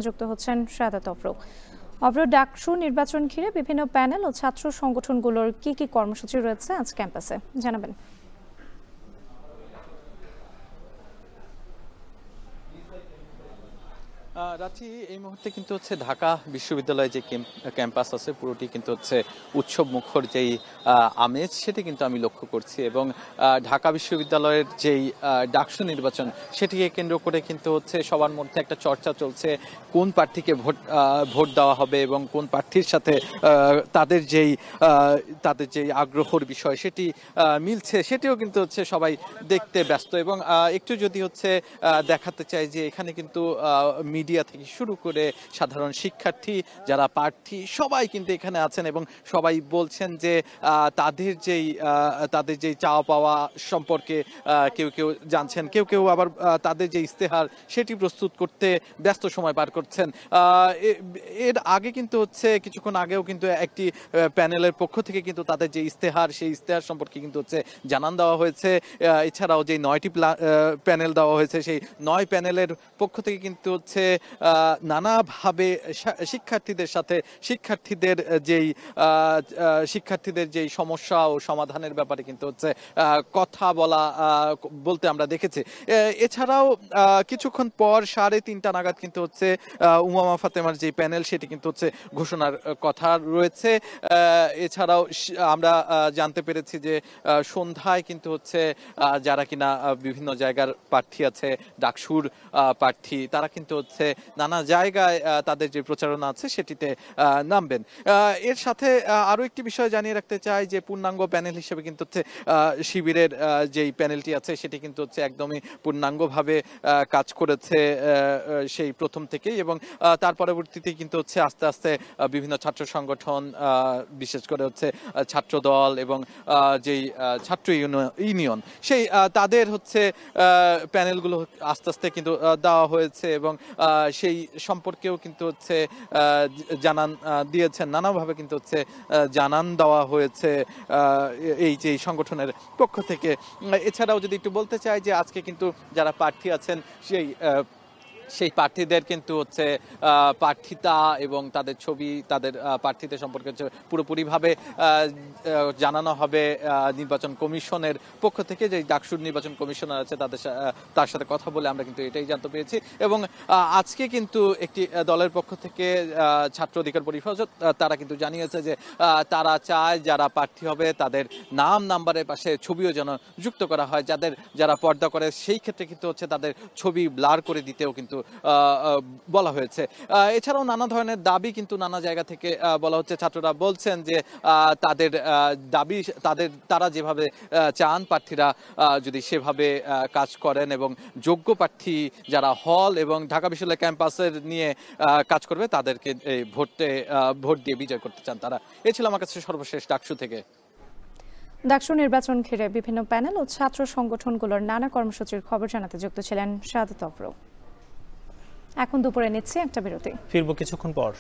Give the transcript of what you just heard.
যুক্ত হচ্ছেন শাহাদাত অভ্র। ডাকসু নির্বাচন ঘিরে বিভিন্ন প্যানেল ও ছাত্র সংগঠনগুলোর কি কি কর্মসূচি রয়েছে আজ ক্যাম্পাসে জানাবেন। রাঁচি এই মুহূর্তে কিন্তু হচ্ছে ঢাকা বিশ্ববিদ্যালয়ে যে ক্যাম্পাস আছে পুরোটি কিন্তু হচ্ছে উৎসব মুখর যেই আমেজ সেটি কিন্তু আমি লক্ষ্য করছি এবং ঢাকা বিশ্ববিদ্যালয়ের যেই ডাকসু নির্বাচন সেটিকে কেন্দ্র করে কিন্তু হচ্ছে সবার মধ্যে একটা চর্চা চলছে কোন প্রার্থীকে ভোট দেওয়া হবে এবং কোন প্রার্থীর সাথে তাদের যেই আগ্রহর বিষয় সেটি মিলছে সেটিও কিন্তু হচ্ছে সবাই দেখতে ব্যস্ত এবং একটু যদি হচ্ছে দেখাতে চাই যে এখানে কিন্তু মিডিয়া থেকে শুরু করে সাধারণ শিক্ষার্থী যারা প্রার্থী সবাই কিন্তু এখানে আছেন এবং সবাই বলছেন যে তাদের যেই চাওয়া পাওয়া সম্পর্কে কেউ কেউ জানছেন, কেউ কেউ আবার তাদের যে ইস্তেহার সেটি প্রস্তুত করতে ব্যস্ত সময় পার করছেন। এর আগে কিন্তু হচ্ছে কিছুক্ষণ আগেও কিন্তু একটি প্যানেলের পক্ষ থেকে কিন্তু তাদের যে ইস্তেহার সেই ইস্তেহার সম্পর্কে কিন্তু হচ্ছে জানান দেওয়া হয়েছে। এছাড়াও যে 9টি প্যানেল দেওয়া হয়েছে সেই 9 প্যানেলের পক্ষ থেকে কিন্তু হচ্ছে নানাভাবে শিক্ষার্থীদের যেই সমস্যা ও সমাধানের ব্যাপারে কিন্তু হচ্ছে কথা বলতে আমরা দেখেছি। এছাড়াও কিছুক্ষণ পর 3:30 নাগাদ কিন্তু হচ্ছে উমামা ফাতেমার যে প্যানেল সেটি কিন্তু হচ্ছে ঘোষণার কথা রয়েছে। এছাড়াও আমরা জানতে পেরেছি যে সন্ধ্যায় কিন্তু হচ্ছে যারা কিনা বিভিন্ন জায়গার প্রার্থী আছে ডাকসুর প্রার্থী তারা কিন্তু হচ্ছে নানা জায়গায় তাদের যে প্রচারণা আছে সেটিতে নামবেন। এর সাথে আরো একটি বিষয় জানিয়ে রাখতে চাই যে পূর্ণাঙ্গ প্যানেল হিসেবে কিন্তু হচ্ছে শিবিরের যেই প্যানেলটি আছে সেটি কিন্তু হচ্ছে একদমই পূর্ণাঙ্গভাবে কাজ করেছে সেই প্রথম থেকেই এবং তার পরবর্তীতে কিন্তু হচ্ছে আস্তে আস্তে বিভিন্ন ছাত্র সংগঠন বিশেষ করে হচ্ছে ছাত্র দল এবং যেই ছাত্র ইউনিয়ন সেই তাদের হচ্ছে প্যানেলগুলো আস্তে আস্তে কিন্তু দেওয়া হয়েছে এবং সেই সম্পর্কেও কিন্তু হচ্ছে জানান দিয়েছেন, নানাভাবে কিন্তু হচ্ছে জানান দেওয়া হয়েছে এই যে সংগঠনের পক্ষ থেকে। এছাড়াও যদি একটু বলতে চাই যে আজকে কিন্তু যারা প্রার্থী আছেন সেই প্রার্থীদের কিন্তু হচ্ছে প্রার্থিতা এবং তাদের ছবি তাদের প্রার্থীদের সম্পর্কে পুরোপুরিভাবে জানানো হবে নির্বাচন কমিশনের পক্ষ থেকে। যে ডাকসুর নির্বাচন কমিশনার আছে তার সাথে কথা বলে আমরা কিন্তু এটাই জানতে পেরেছি এবং আজকে কিন্তু একটি দলের পক্ষ থেকে ছাত্র অধিকার পরিষদ তারা কিন্তু জানিয়েছে যে তারা চায় যারা প্রার্থী হবে তাদের নাম্বারের পাশে ছবিও যেন যুক্ত করা হয়, যারা পর্দা করে সেই ক্ষেত্রে কিন্তু হচ্ছে তাদের ছবি ব্লার করে দিতেও কিন্তু বলা হয়েছে। এছাড়াও নানা ধরনের দাবি কিন্তু নানা জায়গা থেকে বলা হচ্ছে। ছাত্ররা বলছেন যে তাদের দাবি তারা যেভাবে চান প্রার্থীরা যদি সেভাবে কাজ করেন এবং যোগ্য প্রার্থী যারা হল এবং ঢাকা বিশ্ববিদ্যালয় ক্যাম্পাসের নিয়ে কাজ করবে তাদেরকে ভোট দিয়ে বিজয় করতে চান তারা। এ ছিল আমার কাছে সর্বশেষ ডাকসু থেকে। ডাকসু নির্বাচন ঘিরে বিভিন্ন প্যানেল ও ছাত্র সংগঠনগুলোর নানা কর্মসূচির খবর জানাতে যুক্ত ছিলেন শাহাদাত অভ্র। এখন দুপুরে নিচ্ছে একটা বিরতি, ফিরবো কিছুক্ষণ পর।